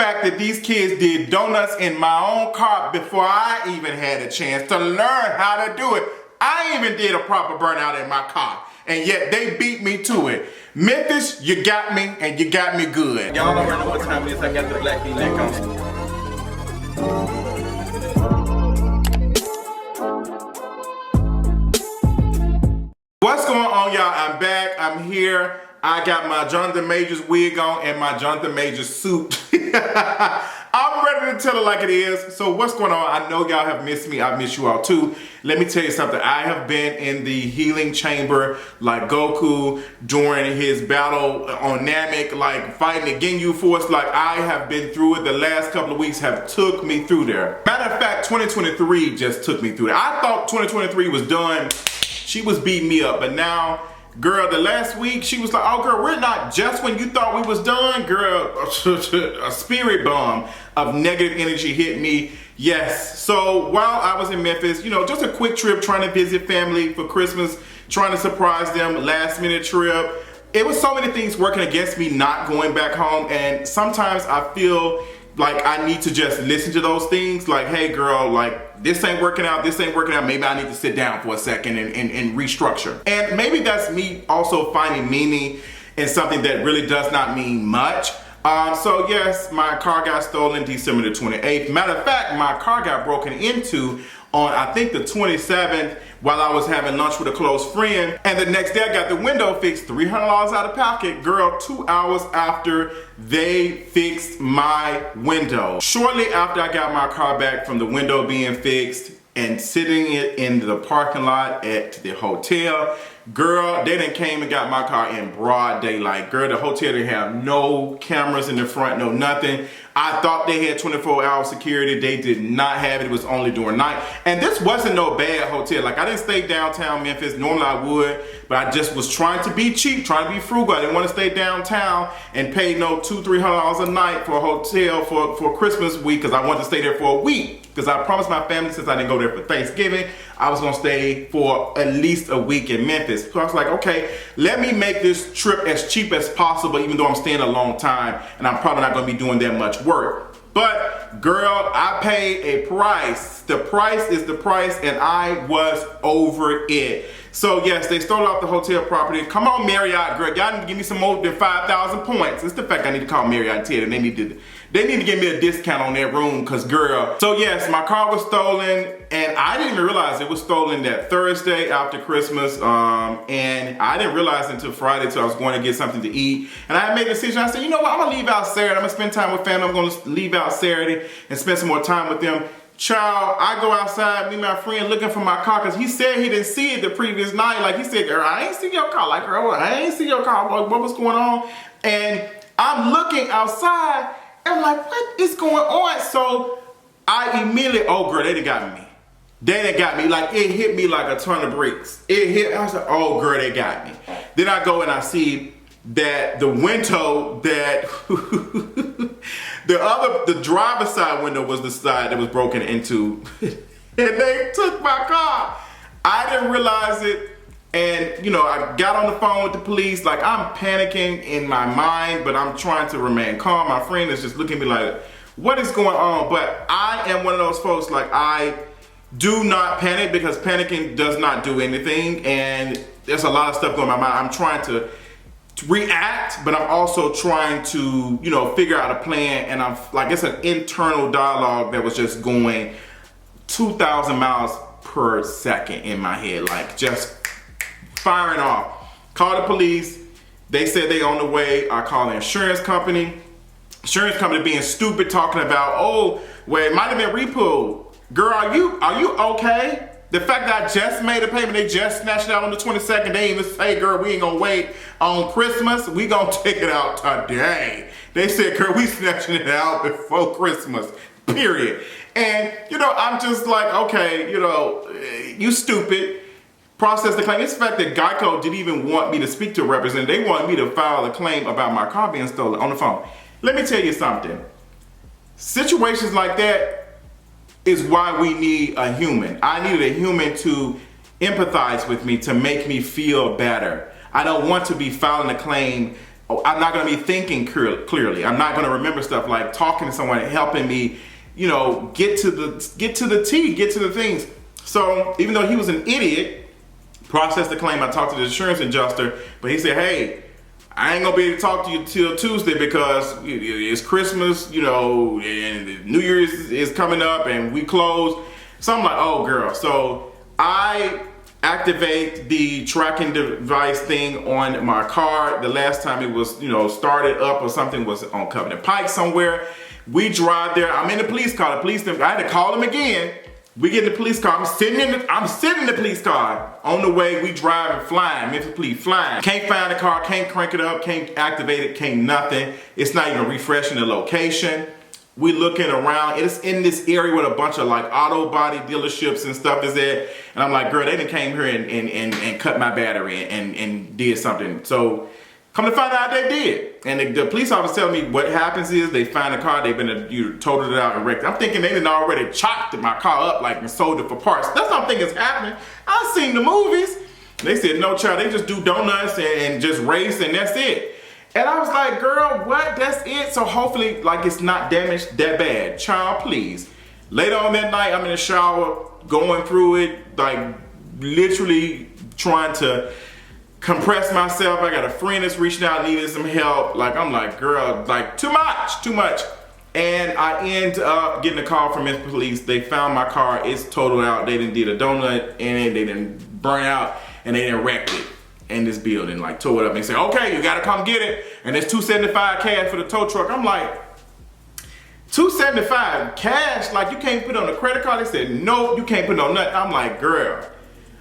fact that these kids did donuts in my own car before I even had a chance to learn how to do it. I even did a proper burnout in my car, and yet they beat me to it. Memphis, you got me, and you got me good. Y'all already know what time it is. I got the black V-neck on. What's going on, y'all? I'm back. I'm here. I got my Jonathan Majors wig on and my Jonathan Majors suit. I'm ready to tell it like it is. So what's going on? I know y'all have missed me. I miss you all too. Let me tell you something. I have been in the healing chamber like Goku during his battle on Namek, like fighting the Ginyu Force. Like I have been through it. The last couple of weeks have took me through there. Matter of fact, 2023 just took me through there. I thought 2023 was done. She was beating me up, but now, girl, the last week, she was like, oh, girl, we're not just when you thought we was done, girl, a spirit bomb of negative energy hit me. Yes, so while I was in Memphis, you know, just a quick trip trying to visit family for Christmas, trying to surprise them, last minute trip. It was so many things working against me not going back home, and sometimes I feel like I need to just listen to those things, like, hey girl, like this ain't working out, maybe I need to sit down for a second and restructure. And maybe that's me also finding meaning in something that really does not mean much. So yes, my car got stolen December the 28th. Matter of fact, my car got broken into on, I think, the 27th while I was having lunch with a close friend. And the next day I got the window fixed, $300 out of pocket, girl, 2 hours after they fixed my window. Shortly after I got my car back from the window being fixed and sitting it in the parking lot at the hotel, girl, they done came and got my car in broad daylight. Girl, the hotel didn't have no cameras in the front, no nothing. I thought they had 24-hour security. They did not have it. It was only during night. And this wasn't no bad hotel. Like, I didn't stay downtown Memphis. Normally I would, but I just was trying to be cheap, trying to be frugal. I didn't want to stay downtown and pay no $200-300 a night for a hotel for Christmas week, because I wanted to stay there for a week. Because I promised my family, since I didn't go there for Thanksgiving, I was gonna stay for at least a week in Memphis. So I was like, okay, let me make this trip as cheap as possible, even though I'm staying a long time and I'm probably not gonna be doing that much work. But girl, I paid a price. The price is the price, and I was over it. So yes, they stole off the hotel property. Come on, Marriott, girl, y'all need to give me some more than 5,000 points. It's the fact I need to call Marriott and tell them they need to give me a discount on that room, cause girl. So yes, my car was stolen, and I didn't even realize it was stolen that Thursday after Christmas, and I didn't realize until Friday till I was going to get something to eat. And I made a decision. I said, you know what, I'm gonna leave out Saturday. I'm gonna spend time with family. I'm gonna leave out Saturday and spend some more time with them. Child, I go outside, me and my friend looking for my car, because he said he didn't see it the previous night. Like, he said, girl, I ain't see your car. Like, girl, I ain't see your car. What was going on? And I'm looking outside, and I'm like, what is going on? So I immediately, oh girl, they done got me. They done got me. Like, it hit me like a ton of bricks. It hit, I was like, oh girl, they got me. Then I go and I see that the window that the driver's side window was the side that was broken into. And they took my car. I didn't realize it. And, you know, I got on the phone with the police. Like, I'm panicking in my mind, but I'm trying to remain calm. My friend is just looking at me like, what is going on? But I am one of those folks, like, I do not panic, because panicking does not do anything. And there's a lot of stuff going on in my mind. I'm trying to react, but I'm also trying to, you know, figure out a plan. And I'm like, it's an internal dialogue that was just going 2,000 miles per second in my head, like just firing off. Call the police. They said they on the way. I call the insurance company. Insurance company being stupid, talking about, oh, well, it might have been repo. Girl, are you okay? The fact that I just made a payment, they just snatched it out on the 22nd, they even say, girl, we ain't gonna wait on Christmas, we gonna take it out today. They said, girl, we snatching it out before Christmas, period. And, you know, I'm just like, okay, you know, you stupid. Process the claim. It's the fact that Geico didn't even want me to speak to a representative. They wanted me to file a claim about my car being stolen on the phone. Let me tell you something. Situations like that is why we need a human. I needed a human to empathize with me, to make me feel better. I don't want to be filing a claim I'm not going to be thinking clearly. I'm not going to remember stuff, like talking to someone and helping me, you know, get to the things. So even though he was an idiot, processed the claim, I talked to the insurance adjuster, but he said, hey, I ain't gonna be able to talk to you till Tuesday because it's Christmas, you know, and New Year's is coming up and we close. So I'm like, oh girl. So I activate the tracking device thing on my car. The last time it was, you know, started up or something was on Covenant Pike somewhere. We drive there. I'm in the police car. I had to call them again. We get in the police car. I'm sitting in the police car. On the way, we driving, flying, Memphis police flying. Can't find the car, can't crank it up, can't activate it, can't nothing. It's not even refreshing the location. We looking around. It's in this area with a bunch of like auto body dealerships and stuff is there. And I'm like, girl, they done came here and cut my battery and did something. So come to find out they did. And the police officer telling me what happens is they find the car, they've been totaled it out and wrecked. I'm thinking they done already chopped my car up like and sold it for parts. That's what I'm thinking is happening. I've seen the movies. They said, no child, they just do donuts and just race and that's it. And I was like, girl, what? That's it? So hopefully like it's not damaged that bad. Child, please. Later on that night, I'm in the shower, going through it, like literally trying to compress myself. I got a friend that's reaching out, needing some help. Like, I'm like, girl, like too much. And I end up getting a call from Memphis police. They found my car, it's totaled out. They done did a donut in it, they done burn out, and they done wrecked it in this building, like tore it up. And they say, okay, you gotta come get it. And it's $275 cash for the tow truck. I'm like, $275 cash? Like you can't put on a credit card? They said, nope, you can't put on nothing. I'm like, girl,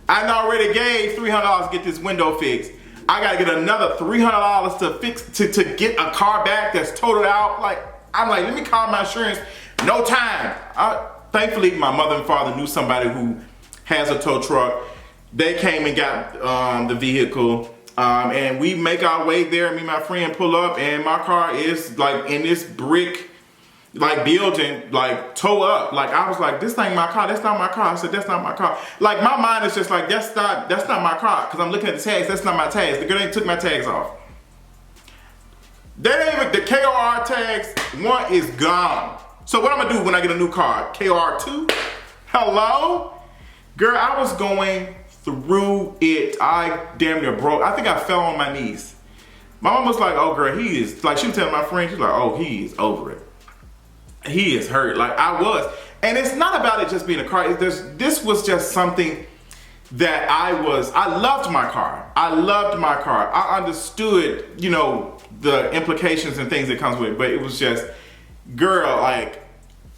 I already gave $300 to get this window fixed. I gotta get another $300 to fix to get a car back that's totaled out. Like, I'm like, let me call my insurance. No time. Thankfully, my mother and father knew somebody who has a tow truck. They came and got the vehicle, and we make our way there. Me and my friend pull up, and my car is like in this brick like building, like tow up. Like I was like, this ain't my car, that's not my car. I said, that's not my car. Like my mind is just like, that's not my car. Cause I'm looking at the tags, that's not my tags. The girl ain't took my tags off. They ain't even, the KOR tags, one is gone. So what I'm gonna do when I get a new car? KOR2? Hello? Girl, I was going through it. I damn near broke. I think I fell on my knees. My mom was like, oh girl, he is, like she was telling my friend, she's like, oh, he is over it. He is hurt, like I was. And it's not about it just being a car. This was just something that I loved my car. I loved my car. I understood, you know, the implications and things that comes with it, but it was just, girl, like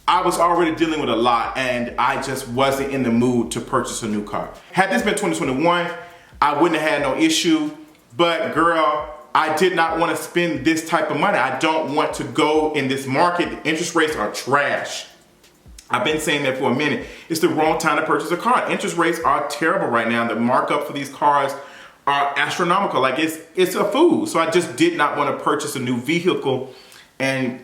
I was already dealing with a lot and I just wasn't in the mood to purchase a new car. Had this been 2021, I wouldn't have had no issue, but girl, I did not want to spend this type of money. I don't want to go in this market. The interest rates are trash. I've been saying that for a minute. It's the wrong time to purchase a car. Interest rates are terrible right now. The markup for these cars are astronomical. Like it's a fool. So I just did not want to purchase a new vehicle. And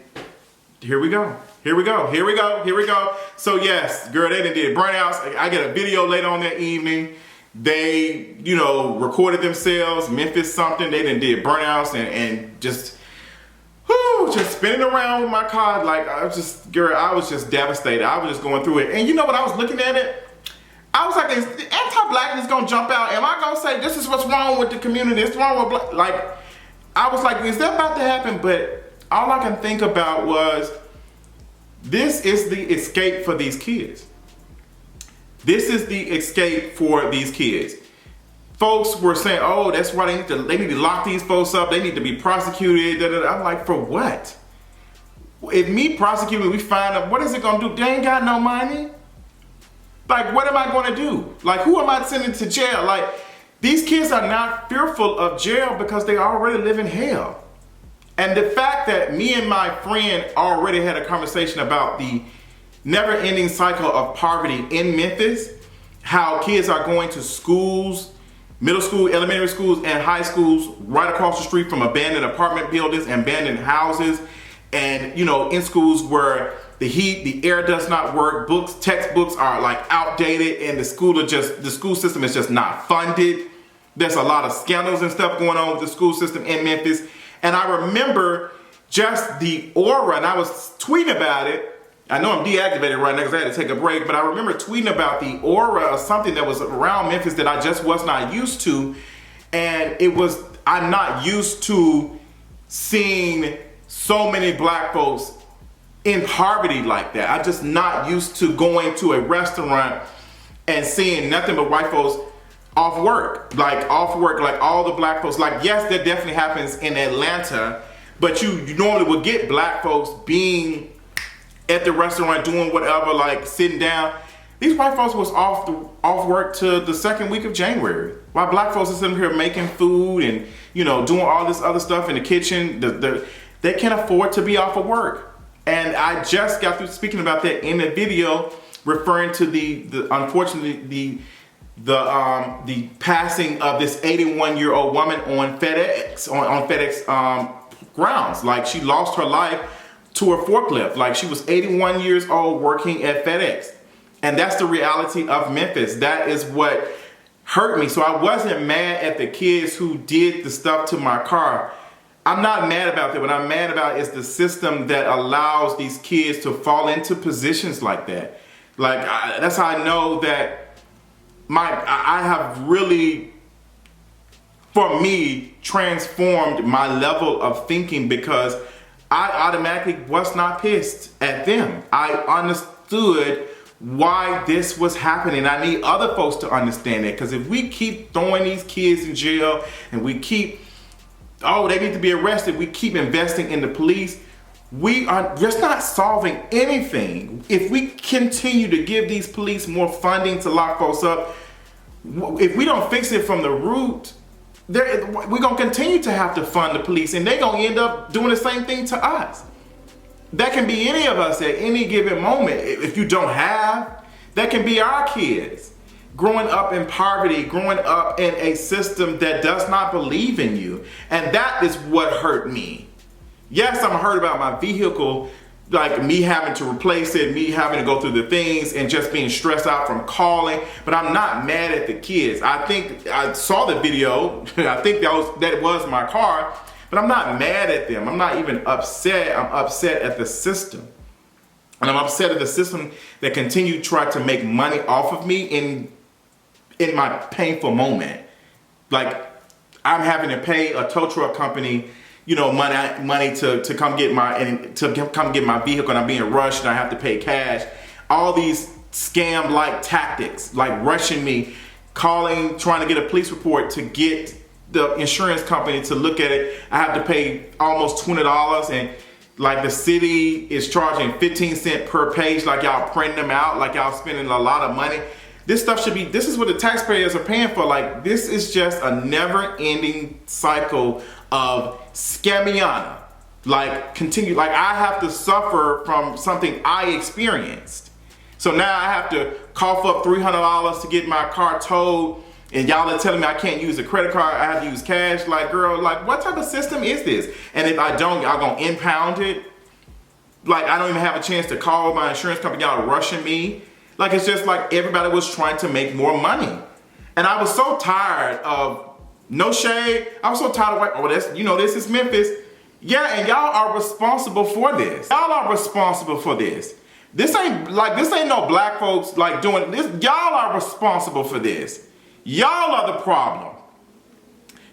here we go. Here we go. So yes, girl, they done did burnouts. I get a video later on that evening. They, you know, recorded themselves, Memphis something. They done did burnouts and just, just spinning around with my car. Like I was just devastated. I was just going through it. And you know what, I was looking at it. I was like, is anti-blackness gonna jump out? Am I gonna say this is what's wrong with the community? It's wrong with black? Like, I was like, is that about to happen? But all I can think about was, this is the escape for these kids. This is the escape for these kids. Folks were saying, oh, that's why they need to lock these folks up. They need to be prosecuted. Da, da, da. I'm like, for what? If me prosecuting, we find out, what is it gonna do? They ain't got no money. Like, what am I gonna do? Like, who am I sending to jail? Like, these kids are not fearful of jail because they already live in hell. And the fact that me and my friend already had a conversation about the never-ending cycle of poverty in Memphis, how kids are going to schools, middle school, elementary schools, and high schools right across the street from abandoned apartment buildings and abandoned houses, and you know, in schools where the heat, the air does not work, textbooks are like outdated, and the school system is just not funded. There's a lot of scandals and stuff going on with the school system in Memphis. And I remember just the aura, and I was tweeting about it. I know I'm deactivated right now because I had to take a break, but I remember tweeting about the aura of something that was around Memphis that I just was not used to. And I'm not used to seeing so many black folks in poverty like that. I'm just not used to going to a restaurant and seeing nothing but white folks off work, like all the black folks. Like, yes, that definitely happens in Atlanta, but you normally would get black folks being at the restaurant doing whatever, like sitting down. These white folks was off work to the second week of January, while black folks are sitting here making food and, you know, doing all this other stuff in the kitchen. They can't afford to be off of work. And I just got through speaking about that in a video, referring to unfortunately the passing of this 81-year-old woman on FedEx on FedEx grounds. Like, she lost her life to a forklift. Like, she was 81 years old working at FedEx. And that's the reality of Memphis. That is what hurt me. So I wasn't mad at the kids who did the stuff to my car. I'm not mad about that. What I'm mad about is the system that allows these kids to fall into positions like that. Like, that's how I know that I have really, for me, transformed my level of thinking, because I automatically was not pissed at them. I understood why this was happening. I need other folks to understand that, because if we keep throwing these kids in jail and we keep, oh, they need to be arrested, we keep investing in the police, we are just not solving anything. If we continue to give these police more funding to lock folks up, if we don't fix it from the root, we're going to continue to have to fund the police, and they're going to end up doing the same thing to us. That can be any of us at any given moment. If you don't have, that can be our kids. Growing up in poverty, growing up in a system that does not believe in you. And that is what hurt me. Yes, I'm hurt about my vehicle, like me having to replace it, me having to go through the things and just being stressed out from calling, but I'm not mad at the kids. I think I saw the video. I think that was my car, but I'm not mad at them. I'm not even upset. I'm upset at the system. And I'm upset at the system that continue to try to make money off of me in my painful moment. Like, I'm having to pay a tow truck company, you know, money to come get my vehicle, and I'm being rushed and I have to pay cash. All these scam-like tactics, like rushing me, calling, trying to get a police report to get the insurance company to look at it. I have to pay almost $20, and like the city is charging 15 cents per page, like y'all printing them out, like y'all spending a lot of money. This is what the taxpayers are paying for. Like, this is just a never-ending cycle of scamiana. Like, continue. Like, I have to suffer from something I experienced. So now I have to cough up $300 to get my car towed, and y'all are telling me I can't use a credit card, I have to use cash. Like, girl, like, what type of system is this? And if I don't, y'all gonna impound it? Like, I don't even have a chance to call my insurance company, y'all rushing me. Like, it's just like everybody was trying to make more money. And I was so tired of, no shade, I was so tired of like, oh, this is Memphis. Yeah, and y'all are responsible for this. Y'all are responsible for this. This ain't no black folks like doing this. Y'all are responsible for this. Y'all are the problem.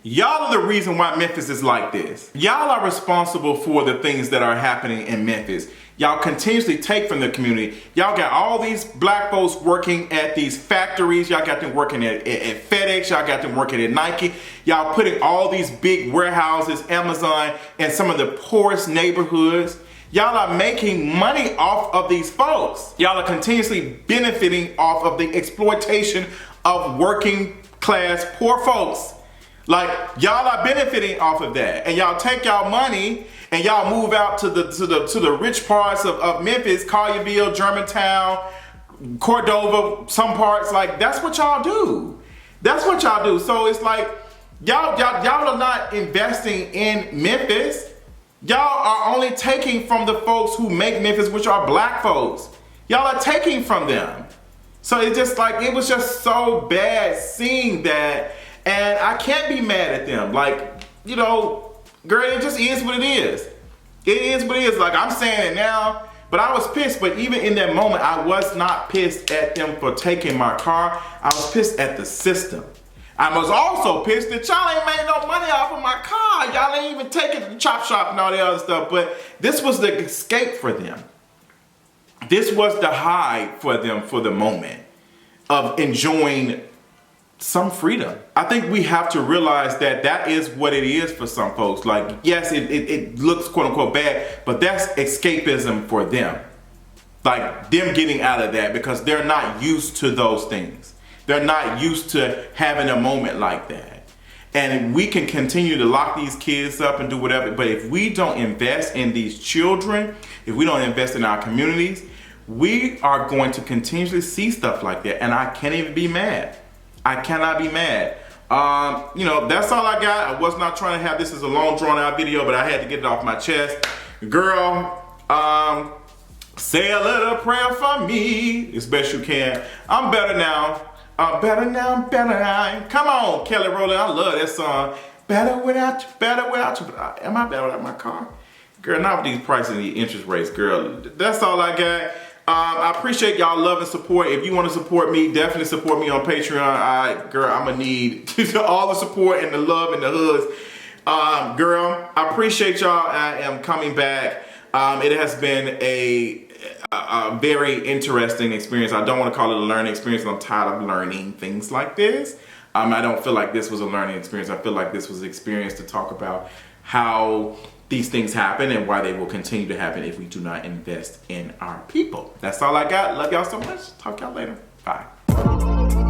Y'all are the reason why Memphis is like this. Y'all are responsible for the things that are happening in Memphis. Y'all continuously take from the community. Y'all got all these black folks working at these factories. Y'all got them working at FedEx. Y'all got them working at Nike. Y'all putting all these big warehouses, Amazon, in some of the poorest neighborhoods. Y'all are making money off of these folks. Y'all are continuously benefiting off of the exploitation of working class poor folks. Like, y'all are benefiting off of that, and y'all take y'all money and y'all move out to the rich parts of Memphis, Collierville, Germantown, Cordova, some parts. Like, that's what y'all do. That's what y'all do. So it's like y'all are not investing in Memphis. Y'all are only taking from the folks who make Memphis, which are black folks. Y'all are taking from them. So it's just like, it was just so bad seeing that. And I can't be mad at them. Like, you know, Girl, it just is what it is. It is what it is. Like, I'm saying it now, but I was pissed. But even in that moment, I was not pissed at them for taking my car. I was pissed at the system. I was also pissed that y'all ain't made no money off of my car. Y'all ain't even taking it to the chop shop and all the other stuff. But this was the escape for them. This was the high for them for the moment of enjoying some freedom. I think we have to realize that that is what it is for some folks. Like, yes, it looks quote unquote bad, but that's escapism for them. Like, them getting out of that because they're not used to those things. They're not used to having a moment like that. And we can continue to lock these kids up and do whatever, but if we don't invest in these children, if we don't invest in our communities, we are going to continuously see stuff like that. And I can't even be mad. I cannot be mad. You know, that's all I got. I was not trying to have this as a long drawn out video, but I had to get it off my chest. Girl, say a little prayer for me as best you can. I'm better now. Better now, better now. Come on, Kelly Rowland. I love that song. Better without you, better without you. But am I better without my car? Girl, not with these prices and the interest rates, girl. That's all I got. I appreciate y'all love and support. If you want to support me, definitely support me on Patreon. Girl, I'm going to need all the support and the love and the hoods. Girl, I appreciate y'all. I am coming back. It has been a very interesting experience. I don't want to call it a learning experience. I'm tired of learning things like this. I don't feel like this was a learning experience. I feel like this was an experience to talk about how these things happen and why they will continue to happen if we do not invest in our people. That's all I got. Love y'all so much. Talk to y'all later. Bye.